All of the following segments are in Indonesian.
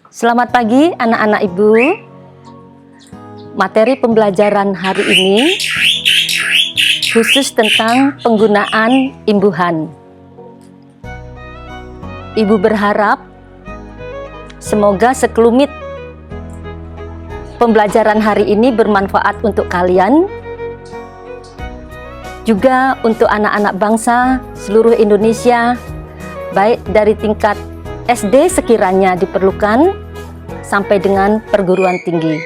Selamat pagi anak-anak ibu. Materi pembelajaran hari ini khusus tentang penggunaan imbuhan. Ibu berharap semoga sekelumit pembelajaran hari ini bermanfaat untuk kalian, juga untuk anak-anak bangsa seluruh Indonesia, baik dari tingkat SD sekiranya diperlukan sampai dengan perguruan tinggi.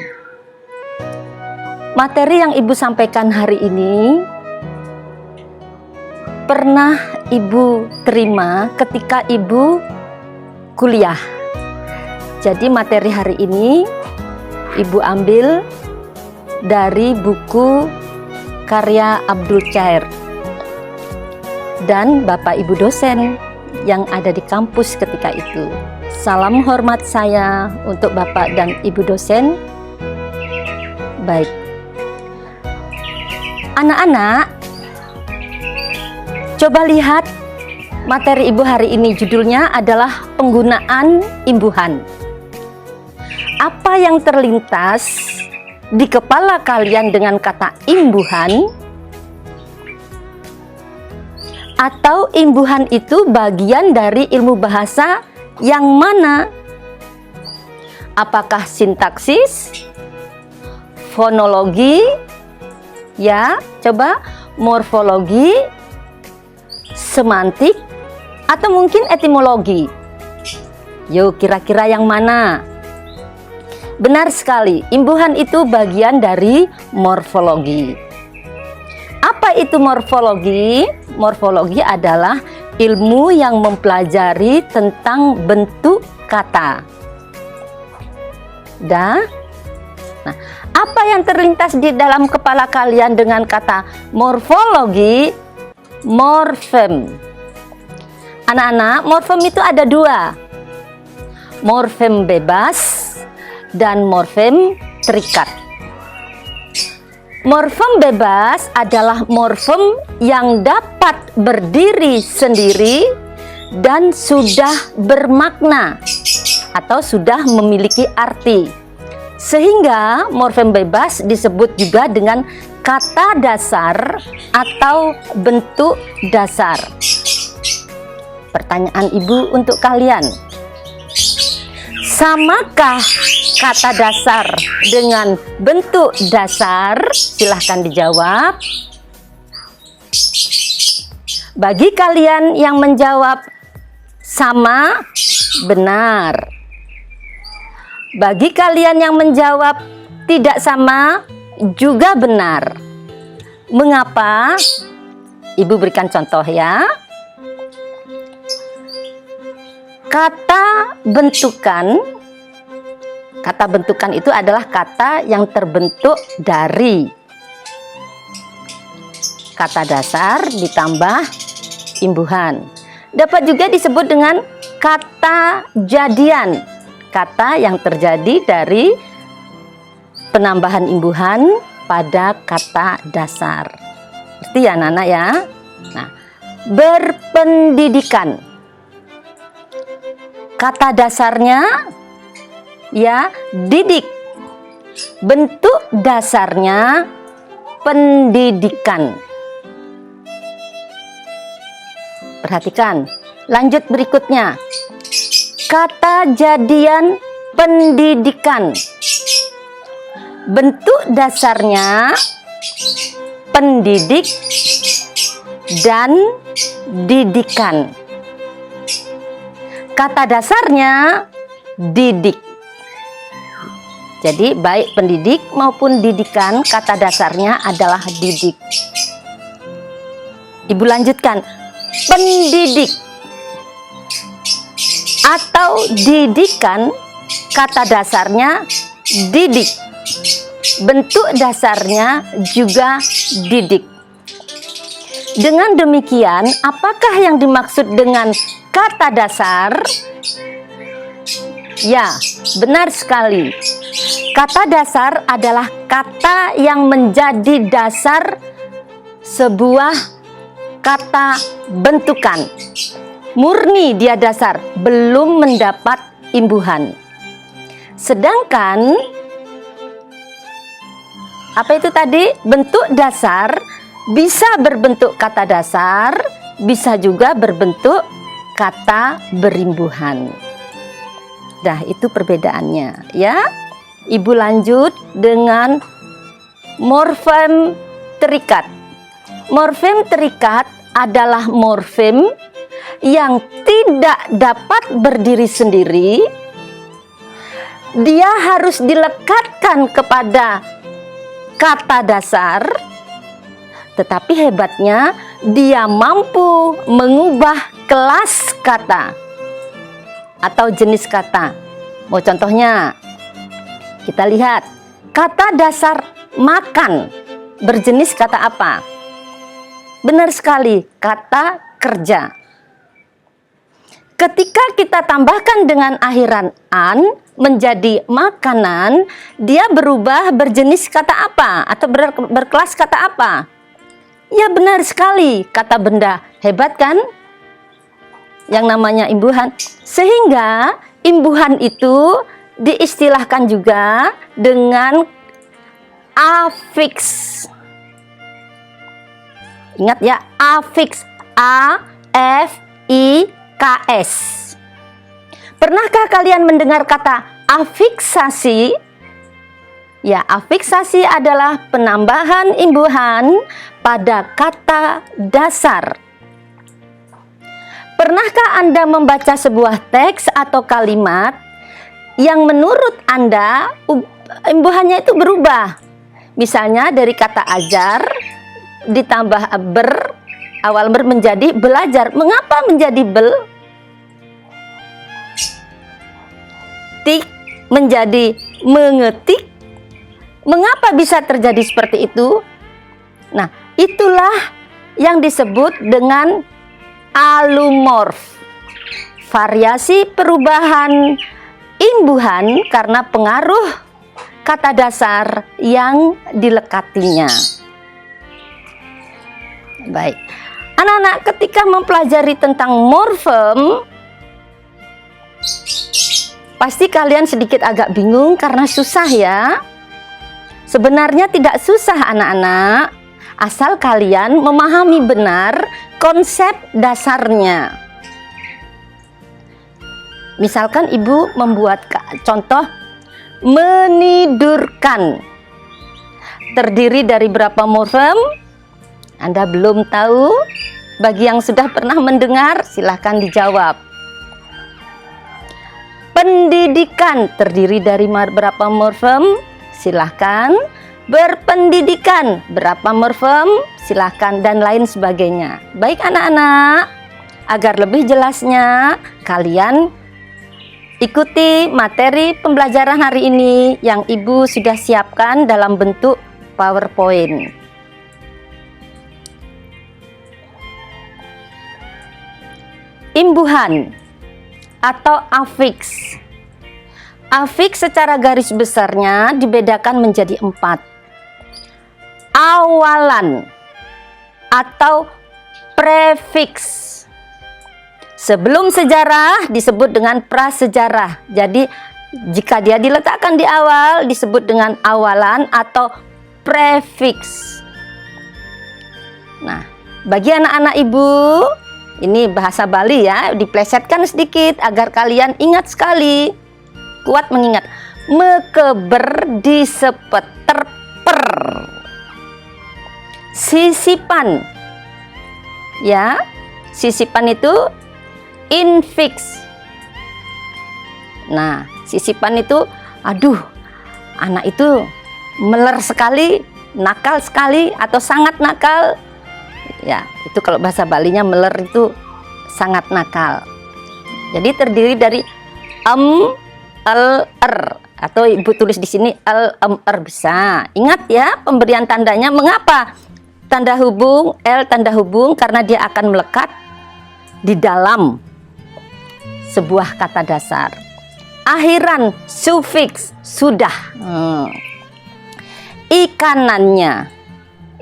Materi yang ibu sampaikan hari ini pernah ibu terima ketika ibu kuliah. Jadi materi hari ini ibu ambil dari buku karya Abdul Chair dan Bapak Ibu dosen yang ada di kampus ketika itu. Salam hormat saya untuk Bapak dan Ibu dosen. Baik, anak-anak, coba lihat materi ibu hari ini. Judulnya adalah penggunaan imbuhan. Apa yang terlintas di kepala kalian dengan kata imbuhan? Atau imbuhan itu bagian dari ilmu bahasa yang mana? Apakah sintaksis, fonologi, ya, coba morfologi, semantik, atau mungkin etimologi? Yuk, kira-kira yang mana? Benar sekali, imbuhan itu bagian dari morfologi. Apa itu morfologi? Morfologi adalah ilmu yang mempelajari tentang bentuk kata. Nah, apa yang terlintas di dalam kepala kalian dengan kata morfologi? Morfem. Anak-anak, morfem itu ada dua. Morfem bebas dan morfem terikat. Morfem bebas adalah morfem yang dapat berdiri sendiri dan sudah bermakna atau sudah memiliki arti. Sehingga morfem bebas disebut juga dengan kata dasar atau bentuk dasar. Pertanyaan ibu untuk kalian, samakah kata dasar dengan bentuk dasar? Silahkan dijawab. Bagi kalian yang menjawab sama, benar. Bagi kalian yang menjawab tidak sama, juga benar. Mengapa? Ibu berikan contoh ya. Kata bentukan itu adalah kata yang terbentuk dari kata dasar ditambah imbuhan. Dapat juga disebut dengan kata jadian, kata yang terjadi dari penambahan imbuhan pada kata dasar. Ngerti ya anak-anak ya? Nah, berpendidikan. Kata dasarnya ya didik. Bentuk dasarnya pendidikan. Perhatikan, lanjut berikutnya. Kata jadian pendidikan. Bentuk dasarnya pendidik dan didikan. Kata dasarnya didik. Jadi baik pendidik maupun didikan, kata dasarnya adalah didik. Ibu lanjutkan, pendidik atau didikan, kata dasarnya didik. Bentuk dasarnya juga didik. Dengan demikian, apakah yang dimaksud dengan kata dasar? Ya, benar sekali. Kata dasar adalah kata yang menjadi dasar sebuah kata bentukan. Murni dia dasar, belum mendapat imbuhan. Sedangkan apa itu tadi? Bentuk dasar bisa berbentuk kata dasar, bisa juga berbentuk kata berimbuhan. Nah, itu perbedaannya ya. Ibu lanjut dengan morfem terikat. Morfem terikat adalah morfem yang tidak dapat berdiri sendiri. Dia harus dilekatkan kepada kata dasar, tetapi hebatnya dia mampu mengubah kelas kata atau jenis kata. Mau contohnya? Kita lihat, kata dasar makan berjenis kata apa? Benar sekali, kata kerja. Ketika kita tambahkan dengan akhiran an menjadi makanan, dia berubah berjenis kata apa? Atau berkelas kata apa? Ya benar sekali, kata benda. Hebat kan? Yang namanya imbuhan. Sehingga imbuhan itu diistilahkan juga dengan afiks. Ingat ya, afiks. A-F-I-K-S. Pernahkah kalian mendengar kata afiksasi? Ya, afiksasi adalah penambahan imbuhan pada kata dasar. Pernahkah Anda membaca sebuah teks atau kalimat yang menurut Anda imbuhannya itu berubah? Misalnya dari kata ajar ditambah awal ber menjadi belajar. Mengapa menjadi tik menjadi mengetik? Mengapa bisa terjadi seperti itu? Nah, itulah yang disebut dengan alumorf. Variasi perubahan imbuhan karena pengaruh kata dasar yang dilekatinya. Baik, anak-anak, ketika mempelajari tentang morfem, pasti kalian sedikit agak bingung karena susah ya. Sebenarnya tidak susah anak-anak, asal kalian memahami benar konsep dasarnya. Misalkan ibu membuat contoh menidurkan. Terdiri dari berapa morfem? Anda belum tahu? Bagi yang sudah pernah mendengar, silahkan dijawab. Pendidikan terdiri dari berapa morfem? Silahkan. Berpendidikan berapa morfem? Silahkan, dan lain sebagainya. Baik anak-anak, agar lebih jelasnya kalian ikuti materi pembelajaran hari ini yang ibu sudah siapkan dalam bentuk PowerPoint. Imbuhan atau afiks. Afiks secara garis besarnya dibedakan menjadi 4. Awalan atau prefiks. Sebelum sejarah disebut dengan prasejarah. Jadi jika dia diletakkan di awal disebut dengan awalan atau prefiks. Nah, bagi anak-anak ibu, ini bahasa Bali ya, diplesetkan sedikit agar kalian ingat sekali, kuat mengingat. Mekeber disepeter per. Sisipan. Ya, sisipan itu infix. Nah, sisipan itu, aduh, anak itu meler sekali, nakal sekali, atau sangat nakal. Ya, itu kalau bahasa Balinya meler itu sangat nakal. Jadi terdiri dari er, atau ibu tulis di sini er bisa. Ingat ya pemberian tandanya. Mengapa tanda hubung tanda hubung? Karena dia akan melekat di dalam sebuah kata dasar. Akhiran sufiks sudah. Ikanannya,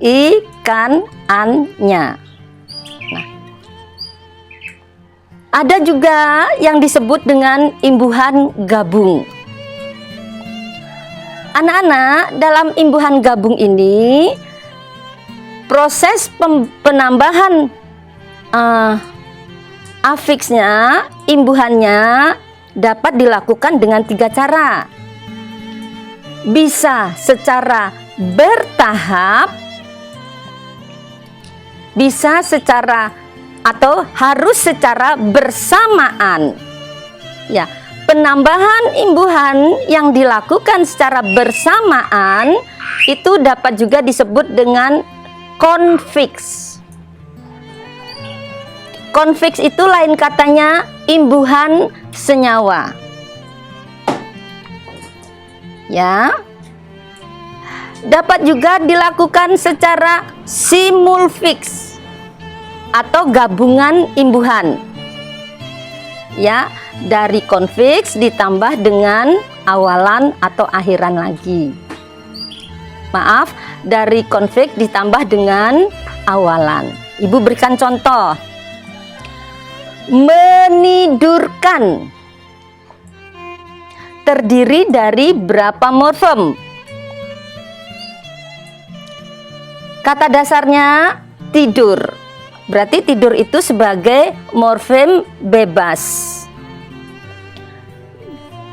ikanannya. Nah, ada juga yang disebut dengan imbuhan gabung. Anak-anak, dalam imbuhan gabung ini proses penambahan afiksnya, imbuhannya dapat dilakukan dengan 3 cara. Bisa secara bertahap, bisa secara atau harus secara bersamaan. Ya, penambahan imbuhan yang dilakukan secara bersamaan itu dapat juga disebut dengan konfiks. Konfiks itu lain katanya imbuhan senyawa. Ya. Dapat juga dilakukan secara simulfiks atau gabungan imbuhan. Ya, dari konfiks ditambah dengan awalan atau akhiran lagi. Maaf, dari konfiks ditambah dengan awalan. Ibu berikan contoh. Menidurkan terdiri dari berapa morfem? Kata dasarnya tidur. Berarti tidur itu sebagai morfem bebas.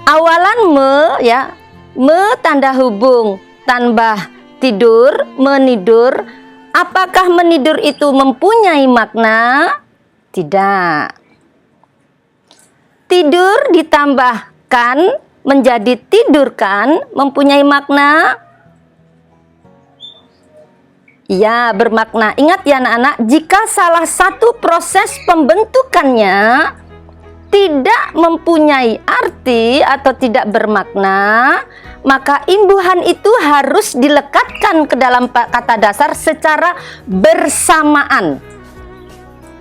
Awalan ya, tanda hubung tambah tidur, menidur. Apakah menidur itu mempunyai makna? Tidak. Tidur ditambahkan menjadi tidurkan mempunyai makna? Ya, bermakna. Ingat ya anak-anak, jika salah satu proses pembentukannya tidak mempunyai arti atau tidak bermakna, maka imbuhan itu harus dilekatkan ke dalam kata dasar secara bersamaan.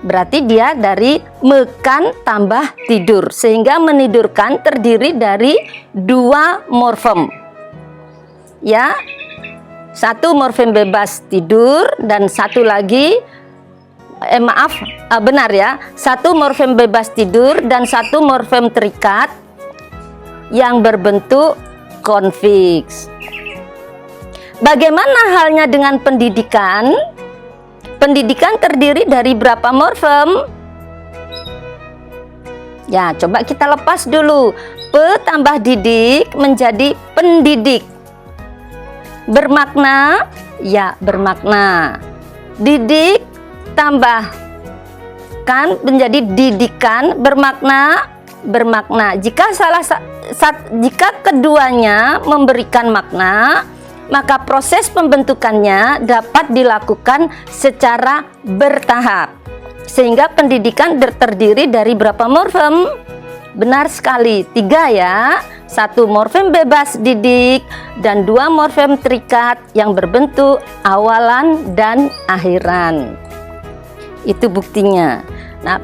Berarti dia dari mekan tambah tidur, sehingga menidurkan terdiri dari 2 morfem. Ya, 1 morfem bebas tidur dan 1 lagi benar ya, 1 morfem bebas tidur dan 1 morfem terikat yang berbentuk konfiks. Bagaimana halnya dengan pendidikan? Pendidikan terdiri dari berapa morfem? Ya, coba kita lepas dulu. Pe tambah didik menjadi pendidik. Bermakna? Ya, bermakna. Didik tambah kan menjadi didikan, bermakna? Bermakna. Jika keduanya memberikan makna, maka proses pembentukannya dapat dilakukan secara bertahap. Sehingga pendidikan terdiri dari berapa morfem? Benar sekali, 3 ya. 1 morfem bebas didik dan 2 morfem terikat yang berbentuk awalan dan akhiran. Itu buktinya. Nah,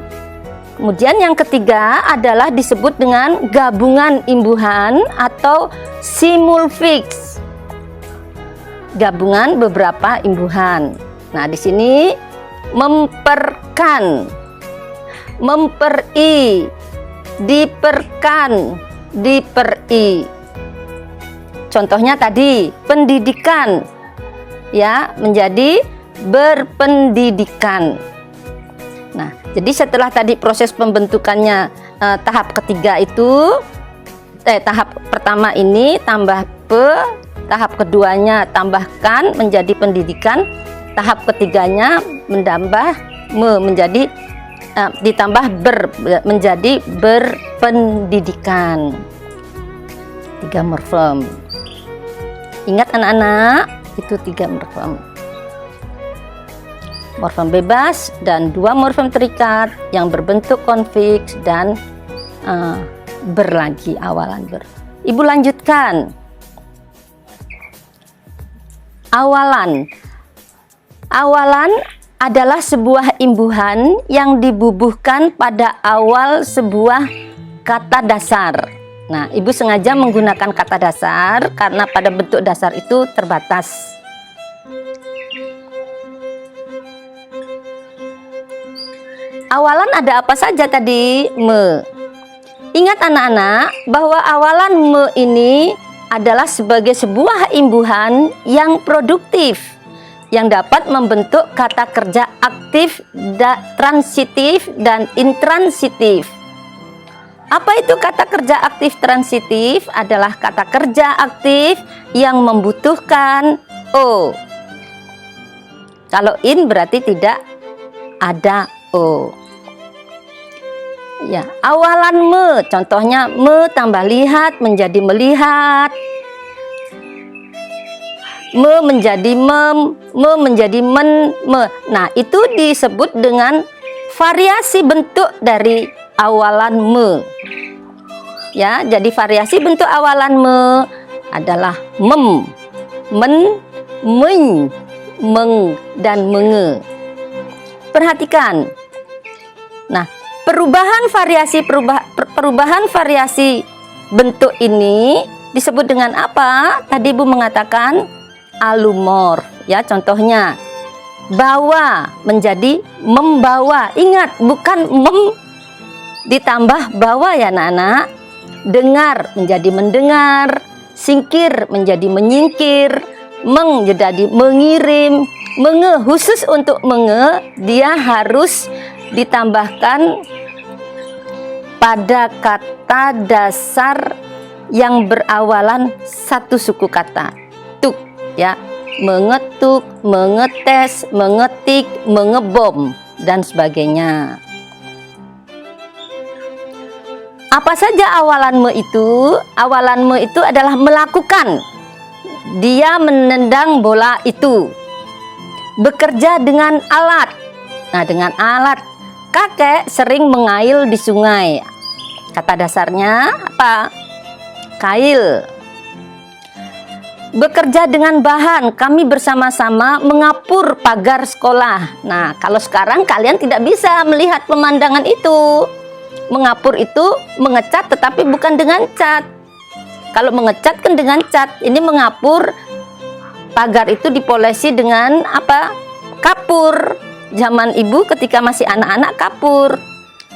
kemudian yang ketiga adalah disebut dengan gabungan imbuhan atau simulfiks. Gabungan beberapa imbuhan. Nah, di sini memperkan, memperi, diperkan, diperi. Contohnya tadi pendidikan ya menjadi berpendidikan. Nah, jadi setelah tadi proses pembentukannya tahap ketiga itu tahap pertama ini tambah pe, tahap keduanya tambahkan menjadi pendidikan, tahap ketiganya menambah menjadi ditambah menjadi berpendidikan. 3 morfem. Ingat anak-anak, itu 3 morfem. Morfem bebas dan 2 morfem terikat yang berbentuk konfiks dan berlagi awalan ber. Ibu lanjutkan. Awalan. Awalan adalah sebuah imbuhan yang dibubuhkan pada awal sebuah kata dasar. Nah, ibu sengaja menggunakan kata dasar karena pada bentuk dasar itu terbatas. Awalan ada apa saja tadi? Me. Ingat anak-anak bahwa awalan me ini adalah sebagai sebuah imbuhan yang produktif yang dapat membentuk kata kerja aktif, transitif, dan intransitif. Apa itu kata kerja aktif transitif? Adalah kata kerja aktif yang membutuhkan O. Kalau in berarti tidak ada O. Ya, awalan me, contohnya me tambah lihat menjadi melihat. Me menjadi mem, me menjadi men, me. Nah, itu disebut dengan variasi bentuk dari awalan me. Ya, jadi variasi bentuk awalan me adalah mem, men, men, meng, dan menge. Perhatikan. Nah, perubahan variasi bentuk ini disebut dengan apa? Tadi Ibu mengatakan alumorf. Ya, contohnya bawa menjadi membawa. Ingat, bukan mem ditambah bawa ya anak-anak. Dengar menjadi mendengar, singkir menjadi menyingkir, meng jadi mengirim, menge khusus untuk menge dia harus ditambahkan pada kata dasar yang berawalan satu suku kata. Tuk ya, mengetuk, mengetes, mengetik, mengebom dan sebagainya. Apa saja awalan me itu? Awalan me itu adalah melakukan. Dia menendang bola itu. Bekerja dengan alat. Nah, dengan alat. Kakek sering mengail di sungai. Kata dasarnya apa? Kail. Bekerja dengan bahan. Kami bersama-sama mengapur pagar sekolah. Nah, kalau sekarang kalian tidak bisa melihat pemandangan itu. Mengapur itu mengecat tetapi bukan dengan cat. Kalau mengecat kan dengan cat. Ini mengapur pagar itu dipolesi dengan apa? Kapur. Zaman ibu ketika masih anak-anak kapur.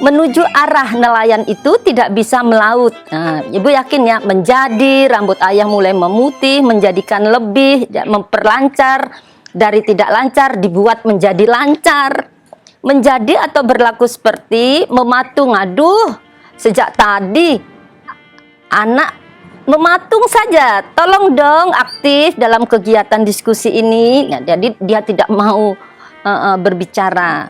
Menuju arah nelayan itu tidak bisa melaut. Nah, ibu yakin ya, menjadi rambut ayah mulai memutih, menjadikan lebih, memperlancar, dari tidak lancar dibuat menjadi lancar. Menjadi atau berlaku seperti mematung. Aduh, sejak tadi anak mematung saja. Tolong dong aktif dalam kegiatan diskusi ini. Nah, jadi dia tidak mau berbicara.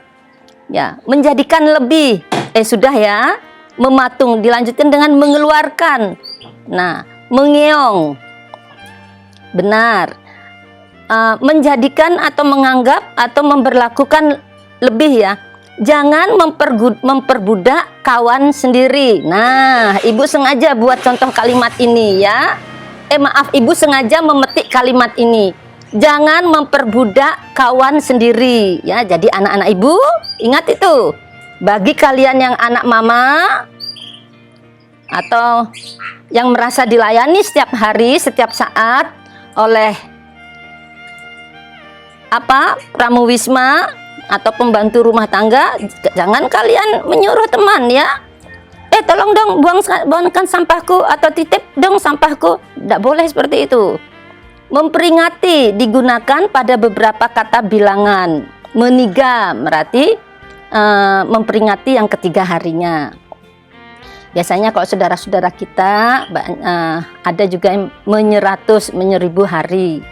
Ya, menjadikan lebih. Sudah ya. Mematung dilanjutkan dengan mengeluarkan. Nah, mengeong. Benar. Menjadikan atau menganggap atau memperlakukan lebih ya. Jangan memperbudak kawan sendiri. Nah, ibu sengaja buat contoh kalimat ini ya. Maaf, ibu sengaja memetik kalimat ini. Jangan memperbudak kawan sendiri ya. Jadi anak-anak ibu ingat itu. Bagi kalian yang anak mama atau yang merasa dilayani setiap hari, setiap saat oleh pramuwisma atau pembantu rumah tangga, jangan kalian menyuruh teman ya. Tolong dong buangkan sampahku atau titip dong sampahku. Tidak boleh seperti itu. Memperingati digunakan pada beberapa kata bilangan. Meniga berarti memperingati yang ketiga harinya. Biasanya kalau saudara-saudara kita ada juga yang menyeratus, 1000 hari.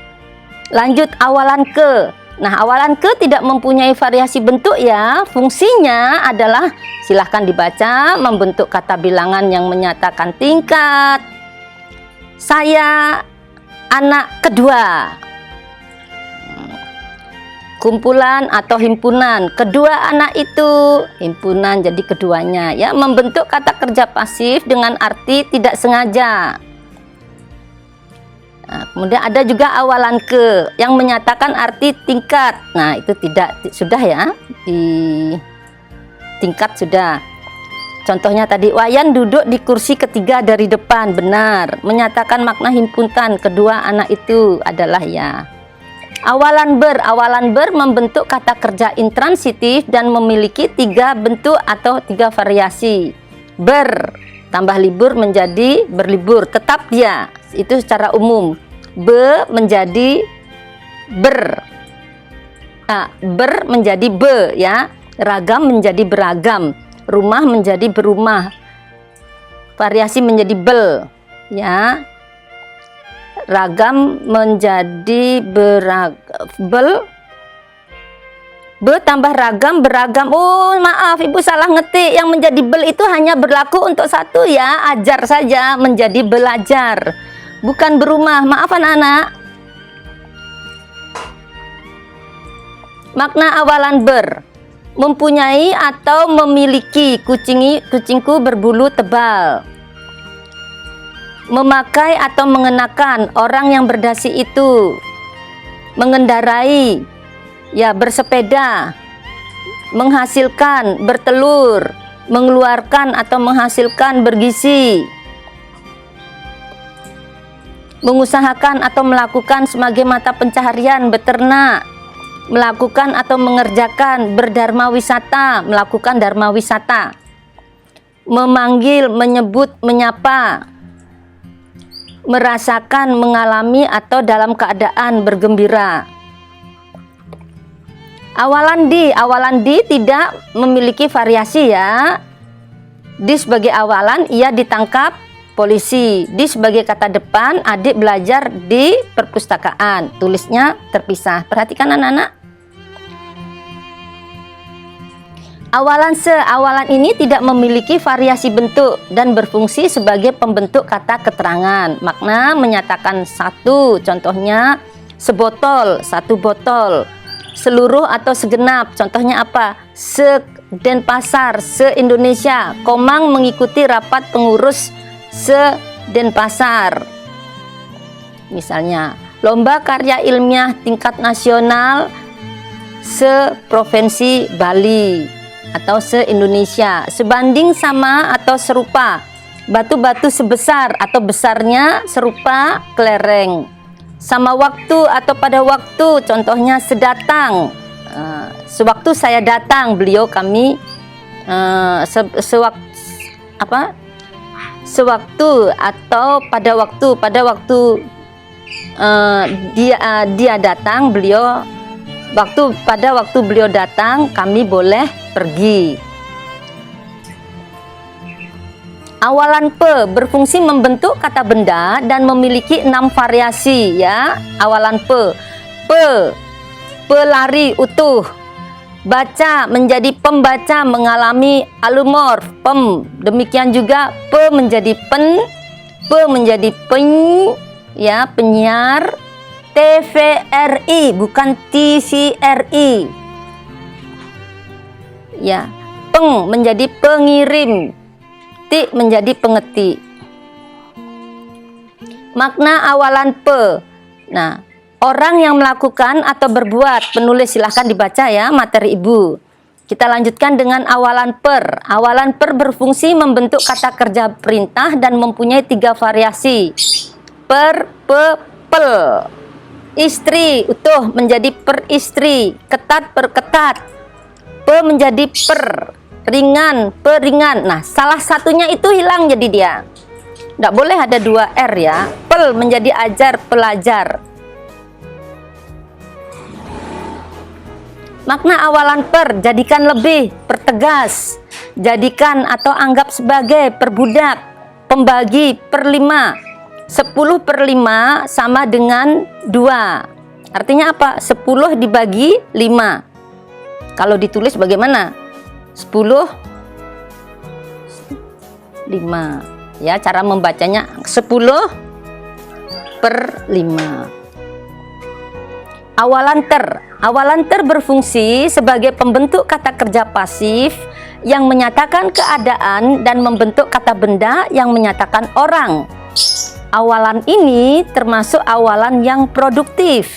Lanjut awalan ke. Nah, awalan ke tidak mempunyai variasi bentuk ya. Fungsinya adalah silahkan dibaca, membentuk kata bilangan yang menyatakan tingkat. Saya anak kedua. Kumpulan atau himpunan, kedua anak itu, himpunan jadi keduanya ya. Membentuk kata kerja pasif dengan arti tidak sengaja. Nah, kemudian ada juga awalan ke yang menyatakan arti tingkat. Nah, itu tidak, sudah ya, di tingkat sudah. Contohnya tadi, Wayan duduk di kursi ketiga dari depan. Benar, menyatakan makna himpunan kedua anak itu adalah ya. Awalan ber membentuk kata kerja intransitif dan memiliki 3 bentuk atau 3 variasi. Ber tambah libur menjadi berlibur, tetap dia, itu secara umum. Menjadi ber, menjadi ya, ragam menjadi beragam, rumah menjadi berumah, variasi menjadi bel, ya, ragam menjadi bel, tambah ragam beragam. Oh maaf, ibu salah ngetik, yang menjadi bel itu hanya berlaku untuk satu ya, ajar saja, menjadi belajar, bukan berumah. Maaf anak-anak. Makna awalan ber, mempunyai atau memiliki. Kucingku berbulu tebal. Memakai atau mengenakan, orang yang berdasi itu. Mengendarai, ya, bersepeda. Menghasilkan, bertelur. Mengeluarkan atau menghasilkan, bergizi. Mengusahakan atau melakukan sebagai mata pencaharian, beternak. Melakukan atau mengerjakan, berdharma wisata, melakukan dharma wisata. Memanggil, menyebut, menyapa. Merasakan, mengalami atau dalam keadaan bergembira. Awalan di tidak memiliki variasi ya. Di sebagai awalan ia ditangkap polisi. Di sebagai kata depan, adik belajar di perpustakaan. Tulisnya terpisah. Perhatikan anak-anak. Awalan ini tidak memiliki variasi bentuk dan berfungsi sebagai pembentuk kata keterangan. Makna menyatakan satu, contohnya sebotol, satu botol. Seluruh atau segenap, contohnya apa? Se-Denpasar, se-Indonesia. Komang mengikuti rapat pengurus se-Denpasar. Misalnya, lomba karya ilmiah tingkat nasional se-Provinsi Bali atau se-Indonesia. Sebanding, sama atau serupa. Batu-batu sebesar atau besarnya serupa kelereng. Sama waktu atau pada waktu, contohnya sedatang. Sewaktu saya datang, beliau kami sewaktu atau pada waktu dia datang, beliau pada waktu beliau datang kami boleh pergi. Awalan pe berfungsi membentuk kata benda dan memiliki 6 variasi ya. Awalan pe, pelari utuh. Baca menjadi pembaca, mengalami alumorf, pem. Demikian juga pe menjadi pen, pe menjadi pen, ya, penyiar. TVRI bukan TVRI. Ya, peng menjadi pengirim, ti menjadi pengetik. Makna awalan pe. Nah, orang yang melakukan atau berbuat. Penulis silahkan dibaca ya materi ibu. Kita lanjutkan dengan awalan per. Awalan per berfungsi membentuk kata kerja perintah dan mempunyai 3 variasi. Per, pe, pel. Istri utuh menjadi peristri, ketat perketat. Pe menjadi per, ringan peringan. Nah, salah satunya itu hilang jadi dia. Tidak boleh ada 2 R ya. Pel menjadi ajar, pelajar. Makna awalan per, jadikan lebih, pertegas. Jadikan atau anggap sebagai, perbudak, pembagi, per 5. 10/5 sama dengan 2. Artinya apa? 10 dibagi 5. Kalau ditulis bagaimana? 10 5. Ya, cara membacanya 10/5. Awalan ter. Awalan ter berfungsi sebagai pembentuk kata kerja pasif yang menyatakan keadaan dan membentuk kata benda yang menyatakan orang. Awalan ini termasuk awalan yang produktif.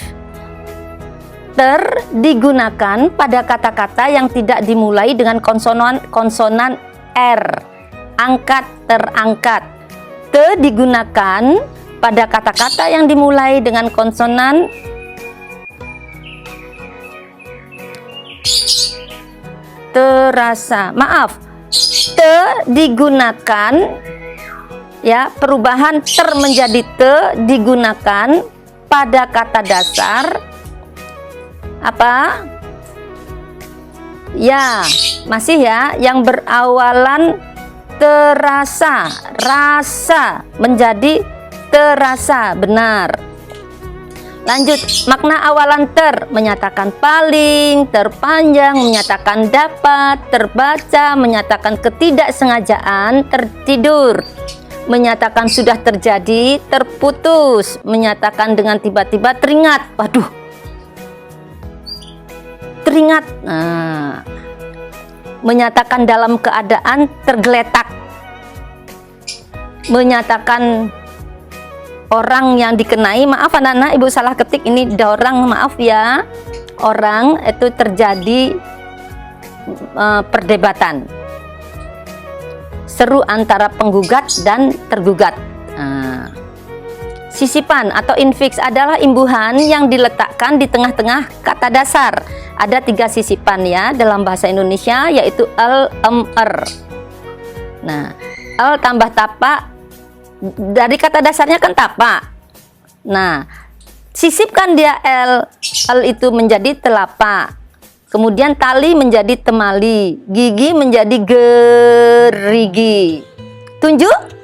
Ter digunakan pada kata-kata yang tidak dimulai dengan konsonan R, angkat, terangkat. Te digunakan pada kata-kata yang dimulai dengan konsonan terasa. Maaf, te digunakan Ya, perubahan ter menjadi te digunakan pada kata dasar apa? Ya, masih ya, yang berawalan terasa, rasa menjadi terasa, benar. Lanjut, makna awalan ter menyatakan paling, terpanjang, menyatakan dapat, terbaca, menyatakan ketidaksengajaan, tertidur, menyatakan sudah terjadi, terputus, menyatakan dengan tiba-tiba teringat. Waduh, teringat. Nah, menyatakan dalam keadaan tergeletak, menyatakan orang yang dikenai, maaf anak-anak, ibu salah ketik ini dorang, maaf ya, orang itu terjadi perdebatan seru antara penggugat dan tergugat. Sisipan atau infiks adalah imbuhan yang diletakkan di tengah-tengah kata dasar. Ada 3 sisipan ya dalam bahasa Indonesia, yaitu el, em, er. Nah, el tambah tapak, dari kata dasarnya kan tapak. Nah, sisipkan dia el itu menjadi telapak. Kemudian tali menjadi temali, gigi menjadi gerigi, tunjuk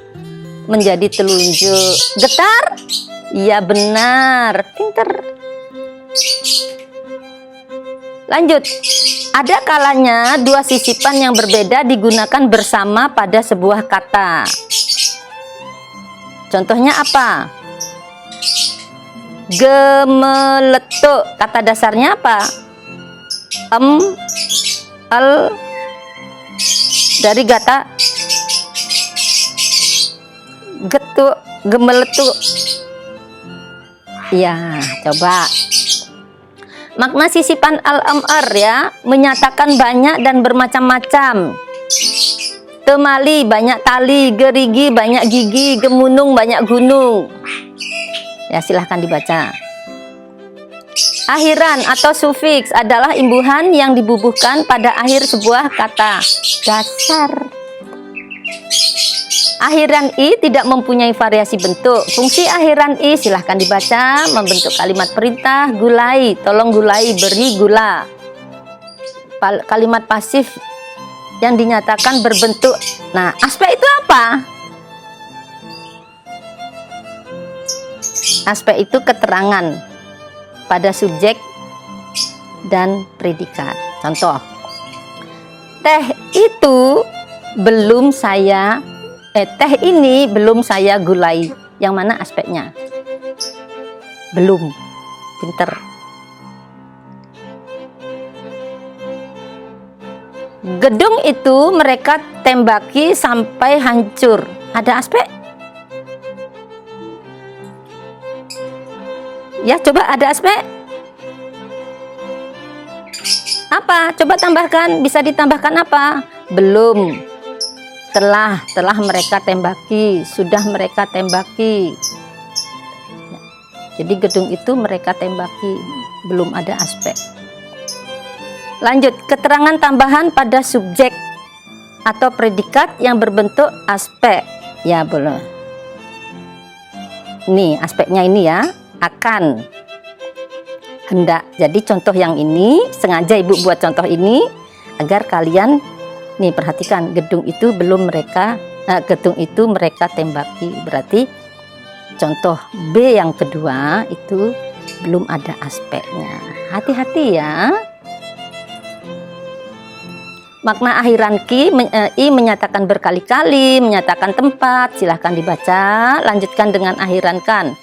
menjadi telunjuk, getar, iya benar, pinter. Lanjut, ada kalanya 2 sisipan yang berbeda digunakan bersama pada sebuah kata. Contohnya apa? Gemeletuk, kata dasarnya apa? El, dari kata getuk, gemeletuk. Ya, coba. Makna sisipan al-amr ya, menyatakan banyak dan bermacam-macam. Temali, banyak tali, gerigi, banyak gigi, gemunung, banyak gunung. Ya, silahkan dibaca. Akhiran atau sufiks adalah imbuhan yang dibubuhkan pada akhir sebuah kata dasar. Akhiran i tidak mempunyai variasi bentuk. Fungsi akhiran i silahkan dibaca, membentuk kalimat perintah, gulai, tolong gulai, beri gula. Kalimat pasif yang dinyatakan berbentuk. Nah, aspek itu apa? Aspek itu keterangan pada subjek dan predikat. Contoh, teh itu belum saya teh ini belum saya gulai. Yang mana aspeknya? Belum. Pinter. Gedung itu mereka tembaki sampai hancur. Ada aspek? Ya, coba ada aspek? Apa? Coba tambahkan. Bisa ditambahkan apa? Belum. Telah mereka tembaki, sudah mereka tembaki. Jadi gedung itu mereka tembaki, belum ada aspek. Lanjut, keterangan tambahan pada subjek atau predikat yang berbentuk aspek. Ya, boleh. Nih, aspeknya ini ya, akan, hendak. Jadi contoh yang ini, sengaja ibu buat contoh ini agar kalian nih perhatikan, gedung itu belum mereka gedung itu mereka tembaki, berarti contoh B yang kedua itu belum ada aspeknya. Hati-hati ya. Makna akhiran i menyatakan berkali-kali, menyatakan tempat, silahkan dibaca. Lanjutkan dengan akhiran kan.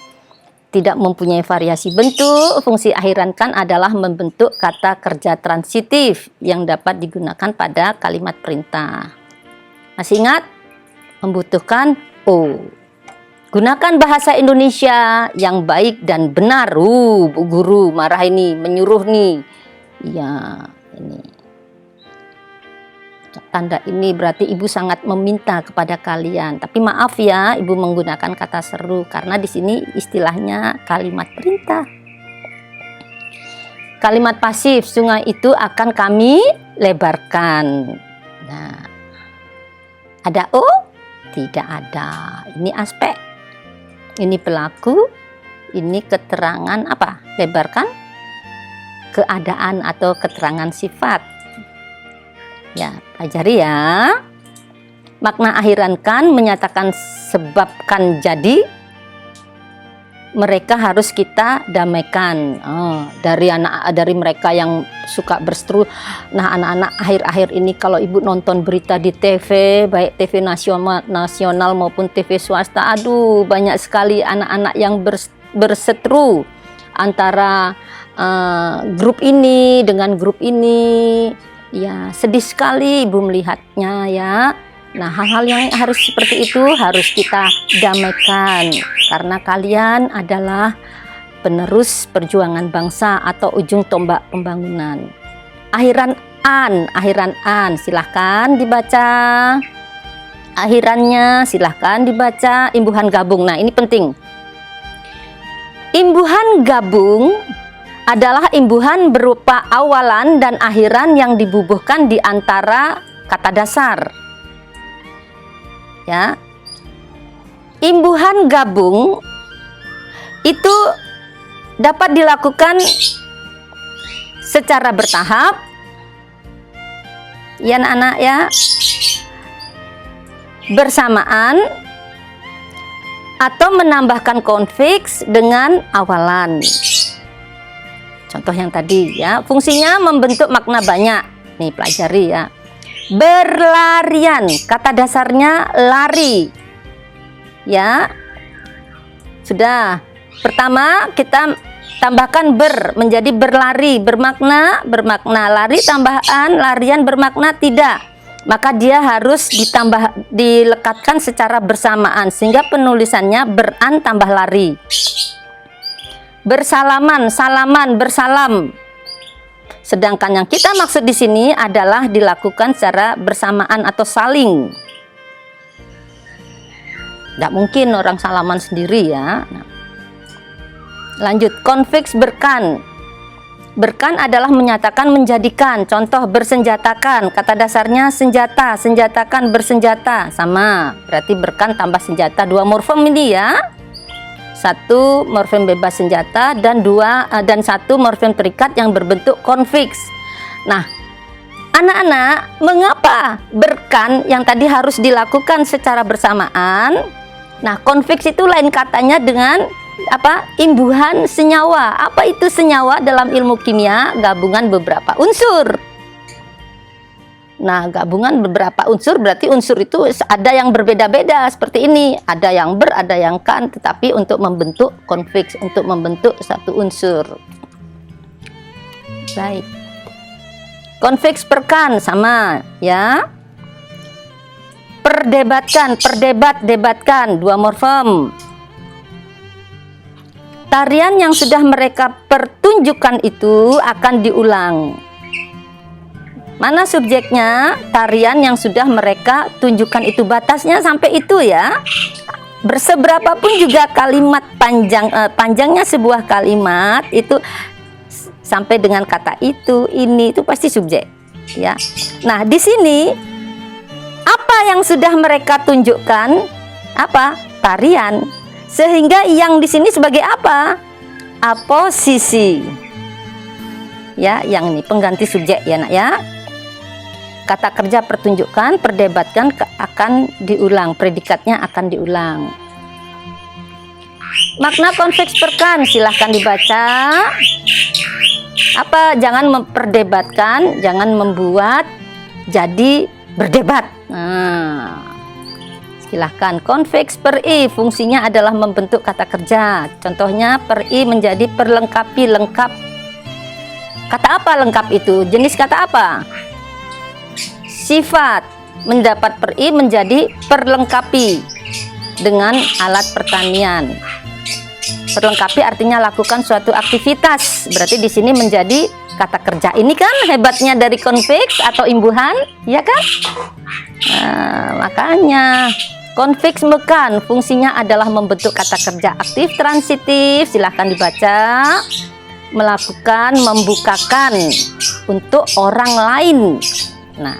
Tidak mempunyai variasi bentuk. Fungsi akhiran kan adalah membentuk kata kerja transitif yang dapat digunakan pada kalimat perintah. Masih ingat? Membutuhkan O. Gunakan bahasa Indonesia yang baik dan benar. Bu guru marah ini, menyuruh nih. Ya, ini. Tanda ini berarti ibu sangat meminta kepada kalian. Tapi maaf ya, ibu menggunakan kata seru karena di sini istilahnya kalimat perintah. Kalimat pasif, sungai itu akan kami lebarkan. Nah, ada O, Tidak ada. Ini aspek, ini pelaku, ini keterangan apa? Lebarkan keadaan atau keterangan sifat. Ya, pelajari ya. Makna akhiran kan menyatakan sebabkan jadi, mereka harus kita damaikan. Dari mereka yang suka berseteru. Nah, anak-anak akhir-akhir ini kalau ibu nonton berita di TV, baik TV nasional maupun TV swasta, aduh banyak sekali anak-anak yang berseteru antara grup ini dengan grup ini. Ya, sedih sekali ibu melihatnya ya. Nah, hal-hal yang harus seperti itu harus kita damaikan, karena kalian adalah penerus perjuangan bangsa atau ujung tombak pembangunan. Akhiran an, silahkan dibaca. Akhirannya silahkan dibaca, imbuhan gabung. Nah, ini penting. Imbuhan gabung adalah imbuhan berupa awalan dan akhiran yang dibubuhkan di antara kata dasar. Ya, imbuhan gabung itu dapat dilakukan secara bertahap, ya anak-anak ya, bersamaan, atau menambahkan konfiks dengan awalan. Contoh yang tadi ya, fungsinya membentuk makna banyak. Nih pelajari ya. Berlarian, kata dasarnya lari. Ya. Sudah. Pertama kita tambahkan menjadi berlari, bermakna lari tambahan larian bermakna tidak. Maka dia harus dilekatkan secara bersamaan sehingga penulisannya beran tambah lari. Bersalaman, salaman, bersalam. Sedangkan yang kita maksud di sini adalah dilakukan secara bersamaan atau saling. Tidak mungkin orang salaman sendiri ya. Nah, lanjut, konfiks berkan. Berkan adalah menyatakan menjadikan. Contoh bersenjatakan, kata dasarnya senjata, senjatakan, bersenjata. Sama, berarti berkan tambah senjata. Dua morfem ini ya. Satu morfem bebas senjata dan satu morfem terikat yang berbentuk konfiks. Nah, anak-anak, mengapa berkan yang tadi harus dilakukan secara bersamaan? Nah, konfiks itu lain katanya dengan apa? Imbuhan senyawa. Apa itu senyawa dalam ilmu kimia? Gabungan beberapa unsur. Nah, gabungan beberapa unsur berarti unsur itu ada yang berbeda-beda seperti ini. Ada yang ada yang kan, tetapi untuk membentuk konfiks, untuk membentuk satu unsur. Baik. Konfiks perkan sama ya. Perdebatkan, debatkan, dua morfem. Tarian yang sudah mereka pertunjukkan itu akan diulang. Mana subjeknya? Tarian yang sudah mereka tunjukkan itu, batasnya sampai itu ya. Berseberapa pun juga kalimat panjangnya sebuah kalimat itu sampai dengan kata itu, ini itu pasti subjek ya. Nah, di sini apa yang sudah mereka tunjukkan? Apa? Tarian. Sehingga yang di sini sebagai apa? Aposisi. Ya, yang ini pengganti subjek ya, Nak ya. Kata kerja pertunjukan, perdebatkan akan diulang, predikatnya akan diulang. Makna konfiks perkan, silahkan dibaca. Apa? Jangan memperdebatkan, jangan membuat jadi berdebat. Nah, silahkan. Konfiks per i, fungsinya adalah membentuk kata kerja. Contohnya per i menjadi perlengkapi, lengkap. Kata apa lengkap itu? Jenis kata apa? Sifat. Mendapat per i menjadi perlengkapi dengan alat pertanian. Perlengkapi artinya lakukan suatu aktivitas. Berarti di sini menjadi kata kerja. Ini kan hebatnya dari konfiks atau imbuhan, ya kan? Nah, makanya konfiks mekan fungsinya adalah membentuk kata kerja aktif transitif. Silahkan dibaca. Melakukan, membukakan untuk orang lain. Nah,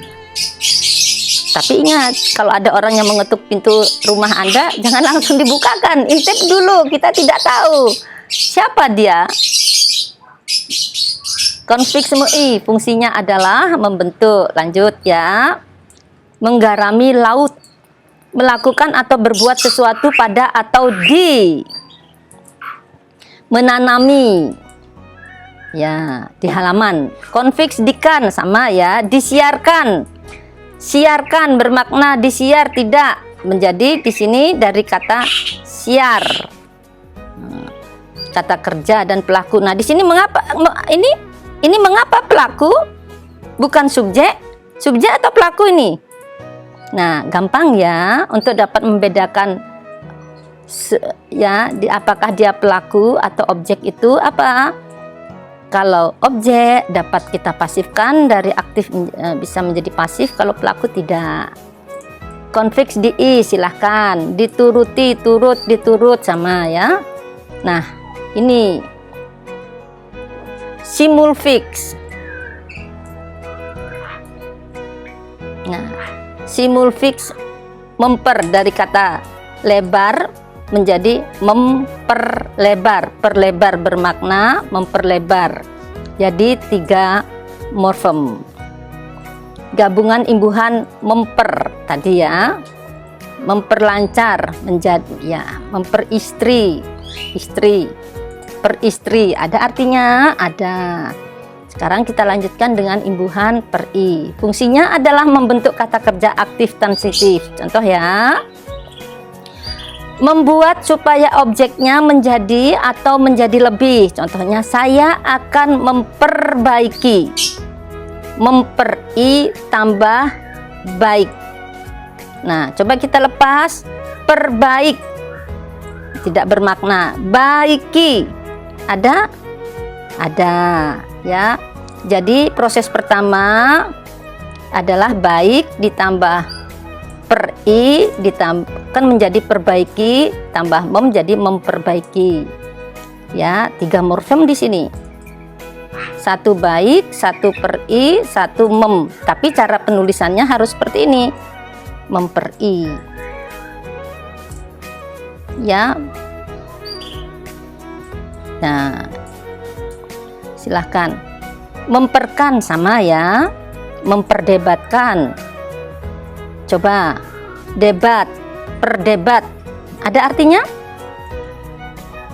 Tapi ingat, kalau ada orang yang mengetuk pintu rumah Anda, jangan langsung dibukakan. Intip dulu, kita tidak tahu siapa dia. Konflik semu-i fungsinya adalah membentuk, lanjut ya, menggarami laut, melakukan atau berbuat sesuatu pada atau di, menanami, ya, di halaman. Konflik dikan sama ya, disiarkan. Siarkan bermakna disiar, tidak, menjadi di sini dari kata siar, kata kerja dan pelaku. Nah, di sini mengapa ini mengapa pelaku bukan subjek atau pelaku ini? Nah, gampang ya untuk dapat membedakan ya apakah dia pelaku atau objek itu apa. Kalau objek dapat kita pasifkan dari aktif bisa menjadi pasif, kalau pelaku tidak. Konflik di silahkan dituruti, turut, diturut sama ya. Nah, ini simulfix. Nah, simulfix memper dari kata lebar menjadi memperlebar. Perlebar bermakna memperlebar. Jadi 3 morfem. Gabungan imbuhan memper tadi ya. Memperlancar menjadi ya, memperistri. Istri. Peristri ada artinya? Ada. Sekarang kita lanjutkan dengan imbuhan per-i. Fungsinya adalah membentuk kata kerja aktif transitif. Contoh ya. Membuat supaya objeknya menjadi atau menjadi lebih. Contohnya, saya akan memperbaiki. Memper-i tambah baik. Nah, coba kita lepas. Perbaik. Tidak bermakna. Baiki. Ada? Ada. Ya. Jadi proses pertama adalah baik ditambah per-i ditambahkan menjadi perbaiki tambah mem jadi memperbaiki. Ya, 3 morfem di sini. 1 baik, 1 per-i, 1 mem. Tapi cara penulisannya harus seperti ini. Memper-i. Ya. Nah, silahkan. Memperkan sama ya. Memperdebatkan. Coba debat, perdebat, ada artinya?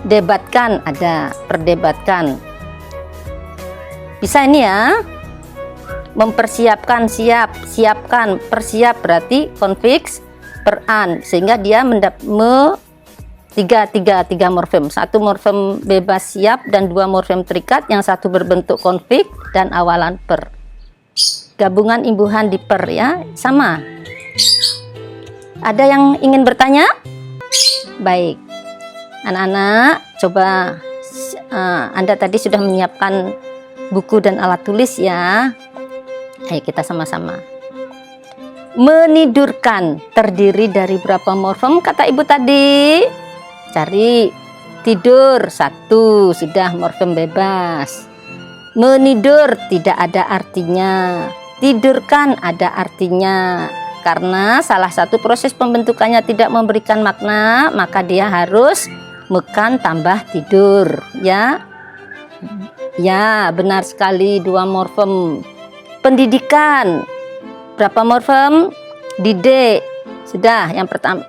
Debatkan ada, perdebatkan. Bisa ini ya. Mempersiapkan, siap, siapkan, persiap berarti konfiks per-an sehingga dia tiga morfem. 1 morfem bebas siap dan 2 morfem terikat, yang satu berbentuk konflik dan awalan per. Gabungan imbuhan di per ya, sama. Ada yang ingin bertanya? Baik, anak-anak, coba Anda tadi sudah menyiapkan buku dan alat tulis ya. Ayo kita sama-sama. Menidurkan terdiri dari berapa morfem kata ibu tadi? Cari. Tidur 1, sudah morfem bebas. Menidur tidak ada artinya. Tidurkan ada artinya. Karena salah satu proses pembentukannya tidak memberikan makna, maka dia harus mekan tambah tidur ya. Ya, benar sekali, 2 morfem. Pendidikan berapa morfem? Didik. Sudah, yang pertama.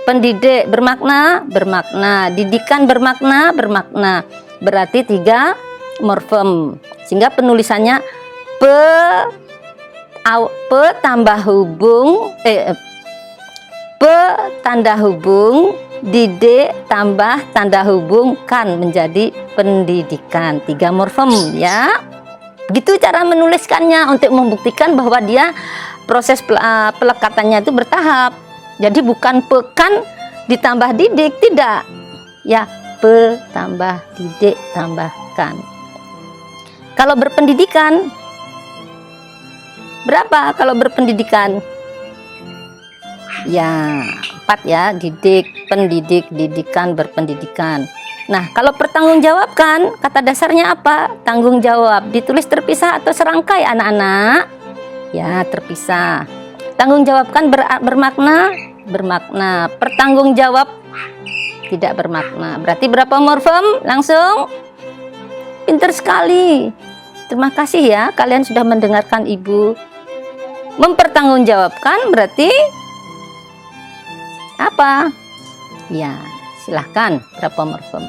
Pendidik bermakna, bermakna. Didikan bermakna, bermakna. Berarti 3 morfem. Sehingga penulisannya tambah hubung tanda hubung didik tambah tanda hubung kan menjadi pendidikan. 3 morfem ya. Begitu cara menuliskannya untuk membuktikan bahwa dia proses pelekatannya itu bertahap. Jadi bukan pekan ditambah didik, tidak. Ya, tambah didik tambahkan. Kalau berpendidikan berapa kalau berpendidikan? Ya, 4 ya, didik, pendidik, didikan, berpendidikan. Nah, kalau pertanggungjawabkan, kata dasarnya apa? Tanggung jawab. Ditulis terpisah atau serangkai anak-anak? Ya, terpisah. Tanggung jawab kan bermakna? Bermakna. Pertanggung jawab tidak bermakna. Berarti berapa morfem? Langsung? Pinter sekali. Terima kasih ya, kalian sudah mendengarkan Ibu. Mempertanggungjawabkan berarti apa? Ya, silahkan berapa morfem.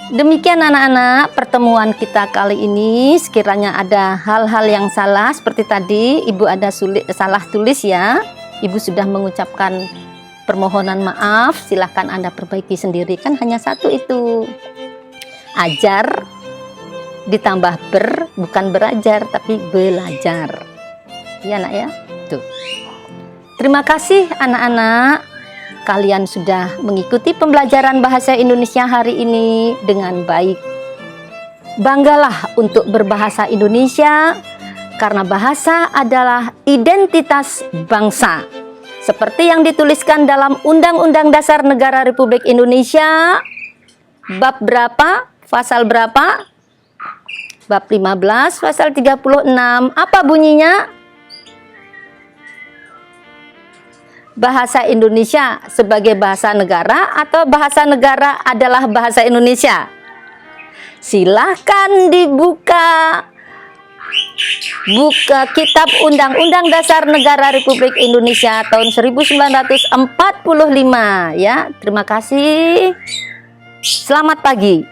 Demikian anak-anak pertemuan kita kali ini. Sekiranya ada hal-hal yang salah seperti tadi Ibu ada salah tulis ya, Ibu sudah mengucapkan permohonan maaf. Silahkan Anda perbaiki sendiri, kan hanya satu itu. Ajar ditambah bukan berajar tapi belajar. Ya nak ya. Tuh. Terima kasih anak-anak. Kalian sudah mengikuti pembelajaran bahasa Indonesia hari ini dengan baik. Banggalah untuk berbahasa Indonesia, karena bahasa adalah identitas bangsa. Seperti yang dituliskan dalam Undang-Undang Dasar Negara Republik Indonesia, bab berapa, pasal berapa? Bab 15, pasal 36. Apa bunyinya? Bahasa Indonesia sebagai bahasa negara atau bahasa negara adalah bahasa Indonesia? Silahkan dibuka kitab Undang-Undang Dasar Negara Republik Indonesia tahun 1945 ya. Terima kasih. Selamat pagi.